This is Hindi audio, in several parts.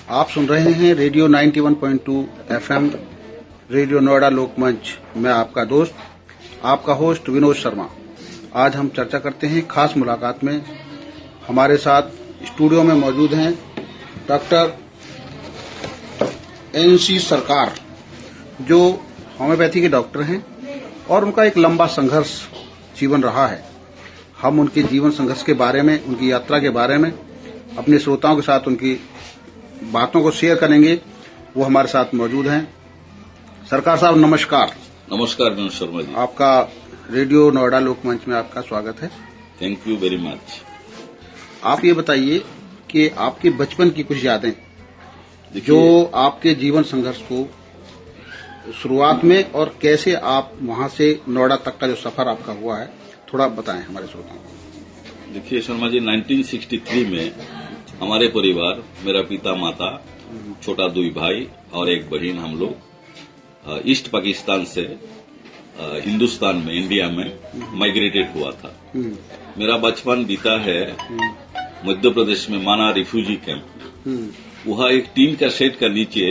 आप सुन रहे हैं रेडियो 91.2 FM रेडियो नोएडा लोकमंच। मैं आपका दोस्त, आपका होस्ट विनोद शर्मा। आज हम चर्चा करते हैं खास मुलाकात में। हमारे साथ स्टूडियो में मौजूद हैं डॉक्टर NC सरकार, जो होम्योपैथी के डॉक्टर हैं और उनका एक लंबा संघर्ष जीवन रहा है। हम उनके जीवन संघर्ष के बारे में, उनकी यात्रा के बारे में अपने श्रोताओं के साथ उनकी बातों को शेयर करेंगे। वो हमारे साथ मौजूद हैं। सरकार साहब नमस्कार। नमस्कार विनोद शर्मा जी। आपका रेडियो नोएडा लोकमंच में आपका स्वागत है। Thank you very much. आप ये बताइए कि आपके बचपन की कुछ यादें जो आपके जीवन संघर्ष को शुरुआत में और कैसे आप वहां से नोएडा तक का जो सफर आपका हुआ है, थोड़ा बताएं हमारे श्रोताओं को। देखिए शर्मा जी, 1963 में हमारे परिवार, मेरा पिता माता, छोटा 2 भाई और एक बहन, हम लोग ईस्ट पाकिस्तान से हिंदुस्तान में, इंडिया में माइग्रेटेड हुआ था। मेरा बचपन बीता है मध्य प्रदेश में माना रिफ्यूजी कैंप में। वहाँ एक टीन का शेड का नीचे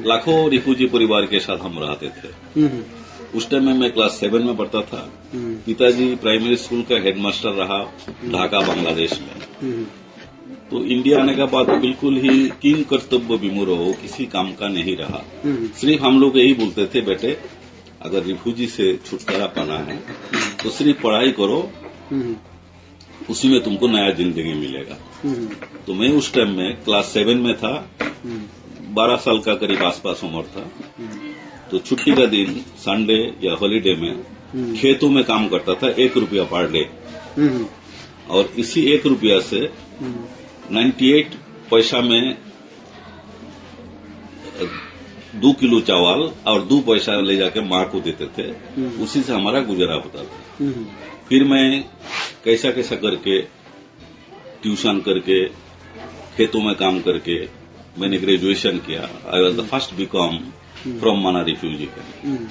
लाखों रिफ्यूजी परिवार के साथ हम रहते थे। उस टाइम में मैं क्लास 7 में पढ़ता था। पिताजी प्राइमरी स्कूल का हेडमास्टर रहा ढाका, बांग्लादेश में। तो इंडिया आने के बाद बिल्कुल ही किन कर्तव्य विमूढ़ हो, किसी काम का नहीं रहा। सिर्फ हम लोग यही बोलते थे, बेटे अगर रिफ्यूजी से छुटकारा पाना है तो सिर्फ पढ़ाई करो, उसी में तुमको नया जिंदगी मिलेगा। तो मैं उस टाइम में क्लास 7 में था, 12 साल का करीब आसपास उम्र था। तो छुट्टी का दिन, संडे या हॉलीडे में खेतों में काम करता था, 1 रुपया पर डे। और इसी 1 रुपया से 98 पैसा में 2 किलो चावल और 2 पैसा ले जाके माँ को देते थे। उसी से हमारा गुजारा होता था। फिर मैं कैसा कैसा करके ट्यूशन करके, खेतों में काम करके मैंने ग्रेजुएशन किया। I was the first BCom from Mana refugee camp.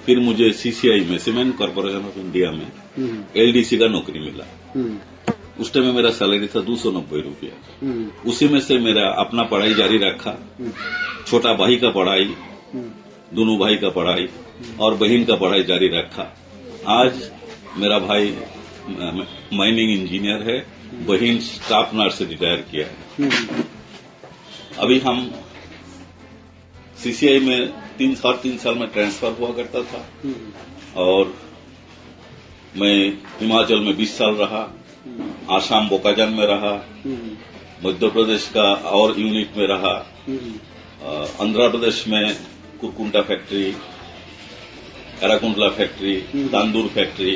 फिर मुझे CCI में, सीमेंट कॉर्पोरेशन ऑफ इंडिया में LDC का नौकरी मिला। उस टाइम में मेरा सैलरी था 290 रुपया। उसी में से मेरा अपना पढ़ाई जारी रखा। छोटा भाई का पढ़ाई, दोनों भाई का पढ़ाई और बहन का पढ़ाई जारी रखा। आज मेरा भाई माइनिंग इंजीनियर है, बहन स्टाफ नर्स से रिटायर किया है। अभी हम CCI में 3 साल में ट्रांसफर हुआ करता था। और मैं हिमाचल में 20 साल रहा, आसाम बोकाजान में रहा, मध्य प्रदेश का और यूनिट में रहा, आंध्र प्रदेश में कुरकुंटा फैक्ट्री, एराकुंडला फैक्ट्री, तांदूर फैक्ट्री,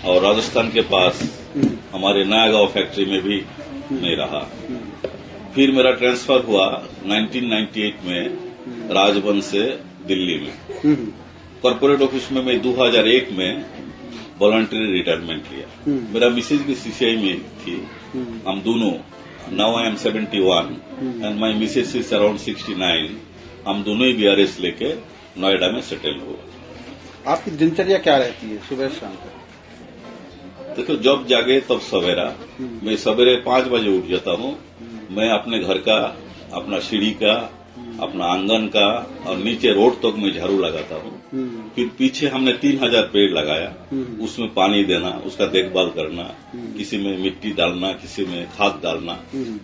और राजस्थान के पास हमारे नया गांव फैक्ट्री में भी मैं रहा। फिर मेरा ट्रांसफर हुआ 1998 में राजभवन से दिल्ली में। कॉर्पोरेट ऑफिस में मैं 2001 में वॉलंटरी रिटायरमेंट लिया। मेरा मिसेज भी CCI में थी। हम दोनों, now I am 71 and my missus is around 69। हम दोनों ही BRS लेके नोएडा में सेटल हुआ। आपकी दिनचर्या क्या रहती है सुबह शाम को? देखो, जब जागे तब सवेरा। मैं सवेरे 5 बजे उठ जाता हूँ। मैं अपने घर का, अपना सीढ़ी का, अपना आंगन का और नीचे रोड तक मैं झाड़ू लगाता हूँ। फिर पीछे हमने 3000 पेड़ लगाया, उसमें पानी देना, उसका देखभाल करना, किसी में मिट्टी डालना, किसी में खाद डालना।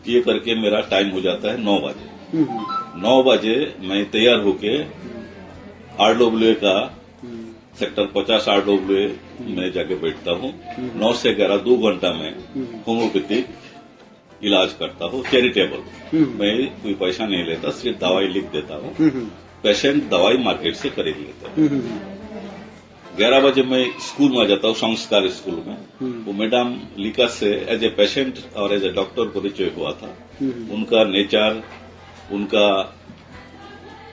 ये करके मेरा टाइम हो जाता है 9 बजे। 9 बजे मैं तैयार होके RWA का सेक्टर 50 RWA में जाके बैठता हूँ। 9 से 11 2 घंटा में होम्योपैथिक इलाज करता हूँ, चैरिटेबल। मैं कोई पैसा नहीं लेता, सिर्फ दवाई लिख देता हूँ। पेशेंट दवाई मार्केट से खरीद लेता है। 11 बजे मैं स्कूल में जाता हूँ, संस्कार स्कूल में। वो मैडम लिका से एज ए पेशेंट और एज ए डॉक्टर परिचय हुआ था। उनका नेचर, उनका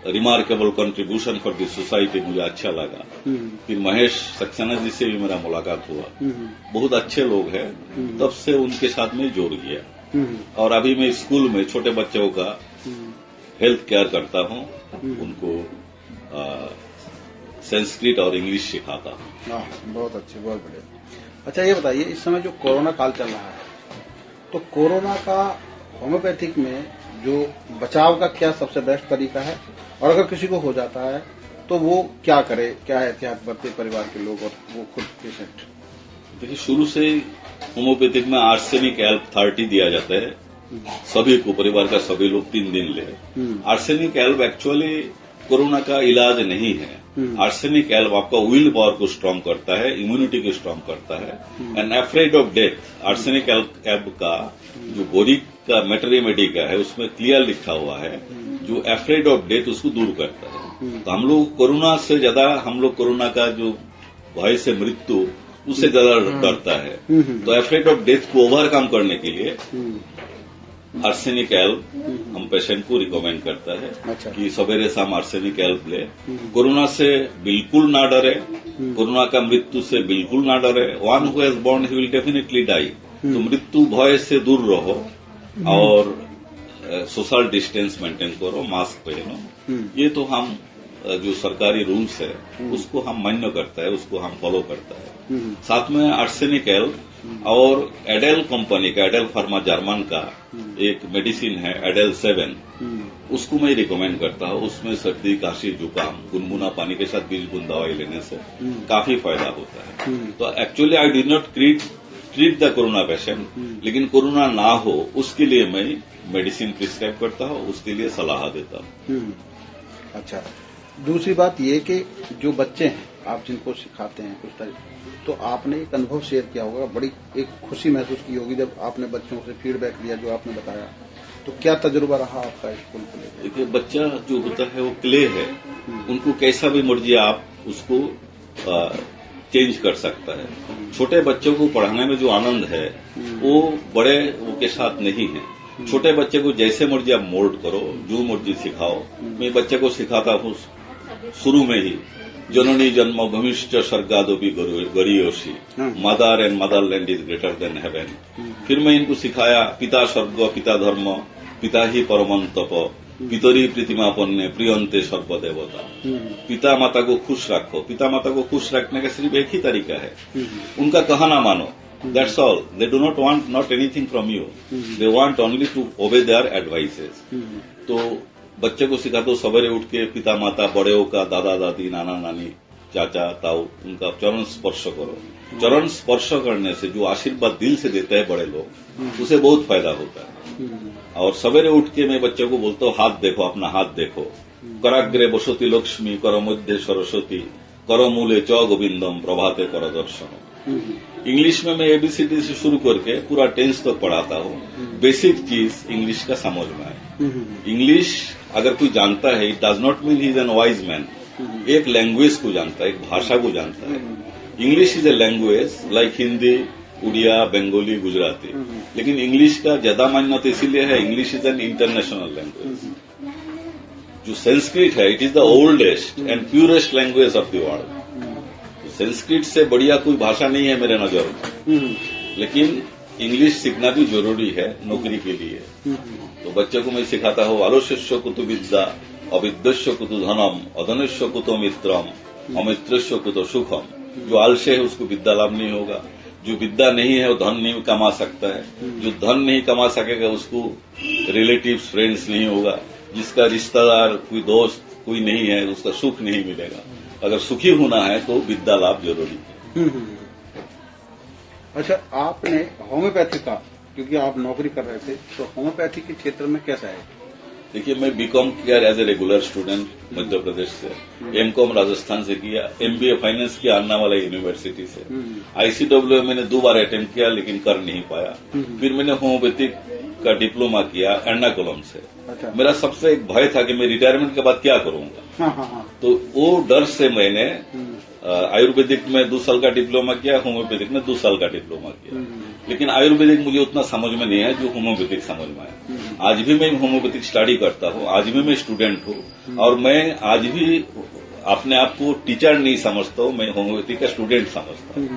remarkable contribution for the society मुझे अच्छा लगा। फिर महेश सक्सेना जी से भी मेरा मुलाकात हुआ। बहुत अच्छे लोग हैं। तब से उनके साथ में जोड़ गया। और अभी मैं स्कूल में छोटे बच्चों का हेल्थ केयर करता हूँ। उनको संस्कृत और इंग्लिश सिखाता हूँ। बहुत अच्छे, बहुत बढ़िया। अच्छा ये बताइए, इस समय जो कोरोना काल चल रहा है, तो कोरोना का होम्योपैथिक में जो बचाव का क्या सबसे बेस्ट तरीका है, और अगर किसी को हो जाता है तो वो क्या करे, क्या एहतियात बरते परिवार के लोग और वो खुद पेशेंट? देखिए, शुरू से ही होम्योपैथिक में आर्सेनिक एल्ब 30 दिया जाता है सभी को, परिवार का सभी लोग 3 दिन ले। आर्सेनिक एल्ब एक्चुअली कोरोना का इलाज नहीं है। आर्सेनिक एल्ब आपका विल पावर को स्ट्रांग करता है, इम्यूनिटी को स्ट्रांग करता है। And afraid of death, arsenic Elbe का जो बोरिक का मेटेरियमेटिका है उसमें क्लियर लिखा हुआ है, जो अफ्रेड ऑफ डेथ उसको दूर करता है। तो हम लोग कोरोना से ज्यादा, हम लोग कोरोना का जो भय से मृत्यु उससे ज्यादा डरता है। तो अफ्रेड ऑफ डेथ को ओवरकम करने के लिए आर्सेनिक एल्ब हम पेशेंट को रिकमेंड करता है। अच्छा। कि सवेरे शाम आर्सेनिक एल्ब ले। कोरोना से बिल्कुल ना डरे, कोरोना का मृत्यु से बिल्कुल ना डरे। One who has born he will definitely die. तो मृत्यु भय से दूर रहो और सोशल डिस्टेंस मेंटेन करो, मास्क पहनो। ये तो हम जो सरकारी रूल्स है उसको हम मान्य करता है, उसको हम फॉलो करता है। साथ में आर्सेनिक एल्ब और एडेल कंपनी का, एडेल फार्मा जर्मन का एक मेडिसिन है एडेल 7, उसको मैं रिकमेंड करता हूँ। उसमें सर्दी, खांसी, जुकाम, गुनगुना पानी के साथ 20 बूंद दवाई लेने से काफी फायदा होता है। तो actually I did not treat the corona patient, लेकिन कोरोना ना हो उसके लिए मैं मेडिसिन प्रिस्क्राइब करता हूँ, उसके लिए सलाह देता हूँ। अच्छा, दूसरी बात ये कि जो बच्चे हैं आप जिनको सिखाते हैं कुछ तरह, तो आपने एक अनुभव शेयर किया होगा, बड़ी एक खुशी महसूस की होगी जब आपने बच्चों से फीडबैक लिया जो आपने बताया। तो क्या तजुर्बा रहा आपका स्कूल को लेकर? देखिए, बच्चा जो होता है वो क्ले है, उनको कैसा भी मर्जी आप उसको चेंज कर सकता है। छोटे बच्चों को पढ़ाने में जो आनंद है वो बड़े के साथ नहीं है। छोटे बच्चे को जैसे मर्जी आप मोल्ड करो, जो मर्जी सिखाओ। मैं बच्चे को सिखाता हूँ शुरू में ही, जननी जन्मभूमिश्च स्वर्गादपि गरीयसी, mother and motherland is greater than heaven. फिर मैं इनको सिखाया पिता स्वर्ग, पिता धर्म, पिता ही परमं तप, पितरी प्रीतिमापन्ने प्रियंते सर्वदेवता। पिता माता को खुश रखो। पिता माता को खुश रखने का सिर्फ एक ही तरीका है, उनका कहना मानो। That's all. They do not want not anything from you. They want only to obey their advices. तो बच्चे को सिखा दो, सवेरे उठ के पिता माता, बड़ेओं का, दादा दादी, नाना नानी, चाचा ताऊ, उनका चरण स्पर्श करो। चरण स्पर्श करने से जो आशीर्वाद दिल से देते हैं बड़े लोग, उसे बहुत फायदा होता है। और सवेरे उठ के मैं बच्चे को बोलता हूँ, हाथ देखो, अपना हाथ देखो। कराग्रे बसती लक्ष्मी, कर मध्य सरस्वती, कर मूले च गोविंदम, प्रभाते कर दर्शन। इंग्लिश में मैं एबीसीडी से शुरू करके पूरा 10th तक पढ़ाता हूँ। बेसिक चीज इंग्लिश का समझ में आए। इंग्लिश अगर कोई जानता है, it does not mean he is an wise man. एक लैंग्वेज को जानता है, एक भाषा को जानता है। English is a language like Hindi, Odia, Bengali, Gujarati. लेकिन इंग्लिश का ज्यादा मान्यता इसीलिए है, English is an international language. जो संस्कृत है, it is the oldest and purest language of the world. Sanskrit से बढ़िया कोई भाषा नहीं है मेरे नजर में। लेकिन इंग्लिश सीखना भी जरूरी है नौकरी के लिए। तो बच्चे को मैं सिखाता हूँ, आलोष्य कुतु विद्या, अविद्यस्य कुतु धनम, अधनुष्य कुतो मित्रम, अमित्रस्य कुतो सुखम। जो आलस्य है उसको विद्या लाभ नहीं होगा। जो विद्या नहीं है वो धन नहीं कमा सकता है। जो धन नहीं कमा सकेगा उसको रिलेटिव्स, फ्रेंड्स नहीं होगा। जिसका रिश्तेदार, कोई दोस्त कोई नहीं है, उसका सुख नहीं मिलेगा। अगर सुखी होना है तो विद्या लाभ जरूरी है। अच्छा, आपने होम्योपैथी का, क्योंकि आप नौकरी कर रहे थे, तो होम्योपैथी के क्षेत्र में कैसा है? देखिए, मैं बीकॉम किया as a regular student Madhya Pradesh से, एमकॉम राजस्थान से किया, एमबीए फाइनेंस किया अन्नावाला यूनिवर्सिटी से। आईसीडब्ल्यू मैंने 2 बार अटेम्प्ट किया लेकिन कर नहीं पाया। फिर मैंने होम्योपैथिक का डिप्लोमा किया एर्नाकुलम से। अच्छा। मेरा सबसे एक भय था कि मैं रिटायरमेंट के बाद क्या करूंगा। तो वो डर से मैंने आयुर्वेदिक में 2 साल का डिप्लोमा किया, होम्योपैथिक में 2 साल का डिप्लोमा किया। लेकिन आयुर्वेदिक मुझे उतना समझ में नहीं है जो होम्योपैथिक समझ में आया। आज भी मैं होम्योपैथिक स्टडी करता हूँ, आज भी मैं स्टूडेंट हूँ, और मैं आज भी अपने आप को टीचर नहीं समझता हूँ, मैं होम्योपैथिक का स्टूडेंट समझता हूँ।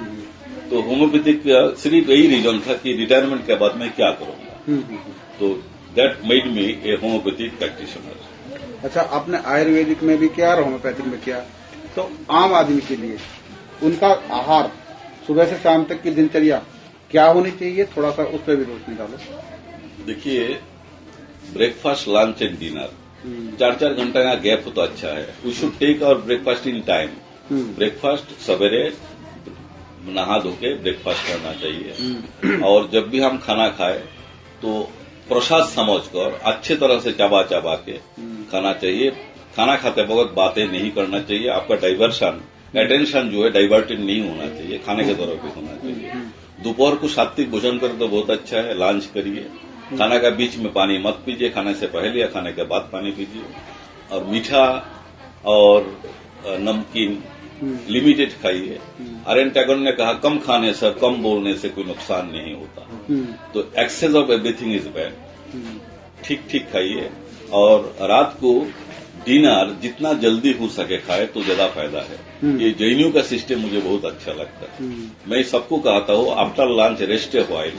तो होम्योपैथिक सिर्फ यही रीजन था कि रिटायरमेंट के बाद मैं क्या करूंगा। तो that made me A homeopathic practitioner. अच्छा, आपने आयुर्वेदिक में भी किया और होम्योपैथिक में किया, तो आम आदमी के लिए उनका आहार, सुबह से शाम तक की दिनचर्या क्या होनी चाहिए, थोड़ा सा उस पर भी रोशनी डालो। देखिए, ब्रेकफास्ट, लंच एंड डिनर 4-4 घंटे का गैप हो तो अच्छा है। We should take our breakfast in time. Breakfast सवेरे नहा धो के ब्रेकफास्ट करना चाहिए, और जब भी हम खाना खाए तो प्रसाद समझकर अच्छे तरह से चबा चबा के खाना चाहिए। खाना खाते वक्त बातें नहीं करना चाहिए। आपका डाइवर्शन, अटेंशन जो है डाइवर्टेड नहीं होना चाहिए, खाने के दौरान पे होना चाहिए। दोपहर को सात्विक भोजन करें तो बहुत अच्छा है। लंच करिए, खाना का बीच में पानी मत पीजिए, खाने से पहले या खाने के बाद पानी पीजिए। और मीठा और नमकीन लिमिटेड खाइए। आर्यन टैगोर ने कहा कम खाने से, कम बोलने से कोई नुकसान नहीं होता। तो excess of everything is bad. ठीक ठीक खाइए, और रात को डिनर जितना जल्दी हो सके खाए तो ज्यादा फायदा है। ये जैनियों का सिस्टम मुझे बहुत अच्छा लगता है। मैं सबको कहता हूँ आफ्टर लंच रेस्ट ए व्हाइल,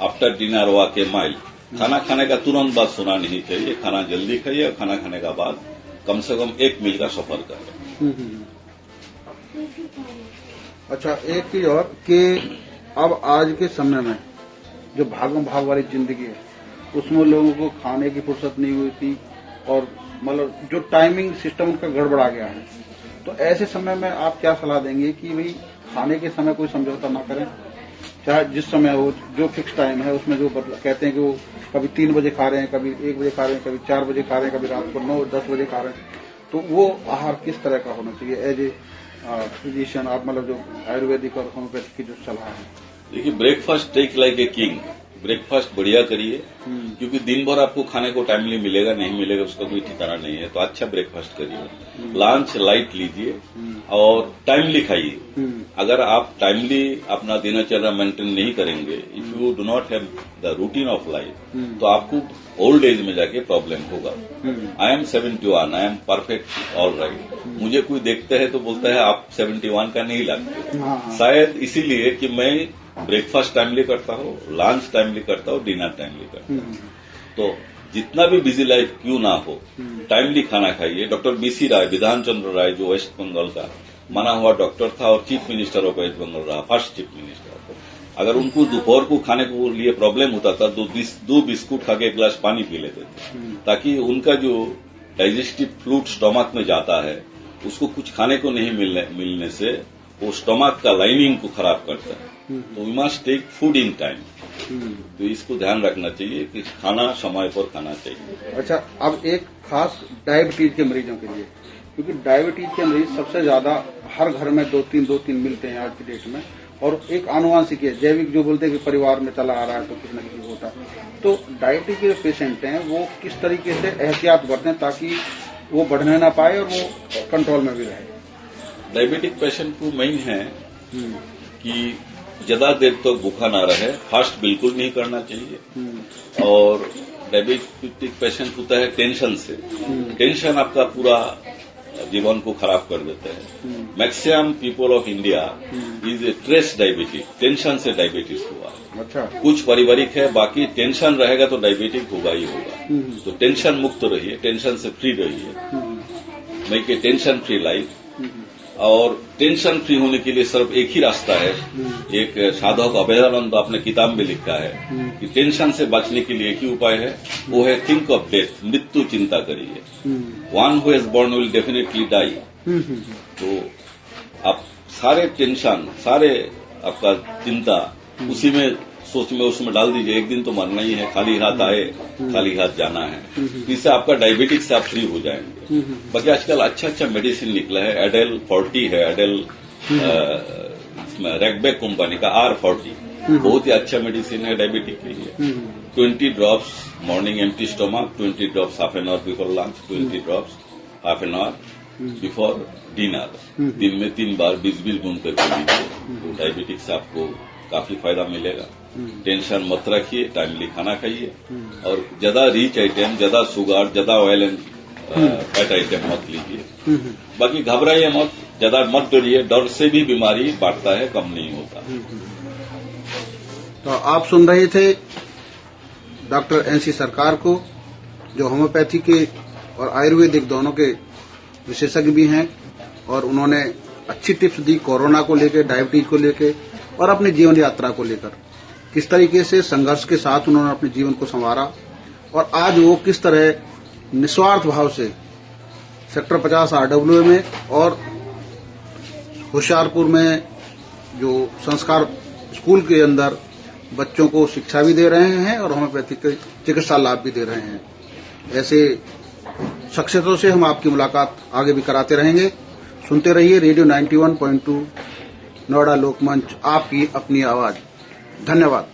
आफ्टर डिनर वॉक ए माइल। खाना खाने का तुरंत बाद सोना नहीं चाहिए। खाना जल्दी खाइए, और खाना खाने का बाद कम से कम 1 मील का सफर करें। अच्छा, एक चीज और कि अब आज के समय में जो भागम भाग वाली जिंदगी है उसमें लोगों को खाने की फुर्सत नहीं हुई थी, और मतलब जो टाइमिंग सिस्टम उनका गड़बड़ा गया है। तो ऐसे समय में आप क्या सलाह देंगे कि भाई खाने के समय कोई समझौता ना करें, चाहे जिस समय हो, जो फिक्स टाइम है उसमें जो कहते हैं कि वो कभी 3 बजे खा रहे हैं, कभी 1 बजे खा रहे हैं, कभी 4 बजे खा रहे हैं, कभी रात को 9-10 बजे खा रहे हैं, तो वो आहार किस तरह का होना चाहिए एज ए फिजिशियन, आप मतलब जो आयुर्वेदिक और होम्योपैथिक की जो सलाह है? देखिए, breakfast take like a king. Breakfast बढ़िया करिए, क्योंकि दिन भर आपको खाने को टाइमली मिलेगा नहीं मिलेगा उसका कोई ठिकाना नहीं है। तो अच्छा ब्रेकफास्ट करिए। लंच लाइट लीजिए और टाइमली खाइए। अगर आप टाइमली अपना दिनचर्या मेंटेन नहीं करेंगे, if you do not have the routine of life, तो आपको ओल्ड एज में जाके प्रॉब्लम होगा। आई am 71, I am perfect, all right. मुझे कोई देखता है तो बोलता है आप 71 का नहीं लगते। शायद इसीलिए कि मैं ब्रेकफास्ट टाइमली करता हूँ, लंच टाइमली करता हूँ, डिनर टाइमली करता हूँ। तो जितना भी बिजी लाइफ क्यों ना हो, टाइमली खाना खाइए। डॉक्टर बीसी राय, विधान चंद्र राय, जो वेस्ट बंगाल का माना हुआ डॉक्टर था और chief minister of West Bengal रहा, फर्स्ट चीफ मिनिस्टर, अगर उनको दोपहर को खाने को लिए प्रॉब्लम होता था तो 2 बिस्कुट खा के 1 गिलास पानी पी लेते थे, ताकि उनका जो डाइजेस्टिव फ्लूइड स्टमक में जाता है उसको कुछ खाने को नहीं मिलने से वो स्टमक का लाइनिंग को खराब करता है। तो we must take food in time. तो इसको ध्यान रखना चाहिए कि खाना समय पर खाना चाहिए। अच्छा, अब एक खास डायबिटीज के मरीजों के लिए, क्योंकि डायबिटीज के मरीज सबसे ज्यादा हर घर में 2-3 मिलते हैं आज की डेट में, और एक आनुवांशिक है, जैविक जो बोलते हैं कि परिवार में चला आ रहा है तो किसी न किसी होता है। तो डायबिटीज के पेशेंट हैं वो किस तरीके से एहतियात बरतें ताकि वो बढ़ने ना पाए और वो कंट्रोल में भी रहे? डायबिटिक पेशेंट को मेन है कि ज्यादा देर तक तो भूखा ना रहे, फास्ट बिल्कुल नहीं करना चाहिए। और डायबिटिक पेशेंट होता है टेंशन से। टेंशन आपका पूरा जीवन को खराब कर देता है। Maximum people of India is a stress diabetic, tension से डायबिटीज हुआ। अच्छा, कुछ पारिवारिक है, बाकी टेंशन रहेगा तो डायबिटिक होगा ही होगा। तो टेंशन मुक्त रहिए, टेंशन से फ्री रहिए, make a tension free life. और टेंशन फ्री होने के लिए सिर्फ एक ही रास्ता है। एक साधक अभेदानंद अपने किताब में लिखा है कि टेंशन से बचने के लिए एक ही उपाय है, वो है थिंक ऑफ डेथ, मृत्यु चिंता करिए। One who is born will definitely die. तो आप सारे टेंशन, सारे आपका चिंता उसी में सोच में उसमें डाल दीजिए। एक दिन तो मरना ही है, खाली हाथ आए खाली हाथ जाना है। इससे आपका डायबिटिक से आप फ्री हो जाएंगे। बाकी आजकल अच्छा मेडिसिन निकला है, एडेल 40 है, एडेल रैकबैक कंपनी का R40, बहुत ही अच्छा मेडिसिन है डायबिटिक के लिए। 20 drops morning empty stomach, 20 drops half an hour before lunch, 20 drops half an hour before dinner. दिन में 3 बार 20-20 बूंद करके लीजिए, तो डायबिटिक से आपको काफी फायदा मिलेगा। टेंशन मत रखिए, टाइमली खाना खाइए, और ज्यादा रिच आइटम, ज्यादा शुगर, ज्यादा ऑयल एंड फैट आइटम मत लीजिए। बाकी घबराइए मत, ज्यादा मत डरिए, डर से भी बीमारी बढ़ता है, कम नहीं होता। तो आप सुन रहे थे डॉक्टर NC सरकार को, जो होम्योपैथी के और आयुर्वेदिक दोनों के विशेषज्ञ भी हैं, और उन्होंने अच्छी टिप्स दी कोरोना को लेकर, डायबिटीज को लेकर और अपनी जीवन यात्रा को लेकर, किस तरीके से संघर्ष के साथ उन्होंने अपने जीवन को संवारा और आज वो किस तरह निस्वार्थ भाव से सेक्टर 50 RWA में और होशियारपुर में जो संस्कार स्कूल के अंदर बच्चों को शिक्षा भी दे रहे हैं और होम्योपैथिक चिकित्सा लाभ भी दे रहे हैं। ऐसे शख्सियतों से हम आपकी मुलाकात आगे भी कराते रहेंगे। सुनते रहिए रेडियो 91.2 नोएडा लोकमंच, आपकी अपनी आवाज। धन्यवाद।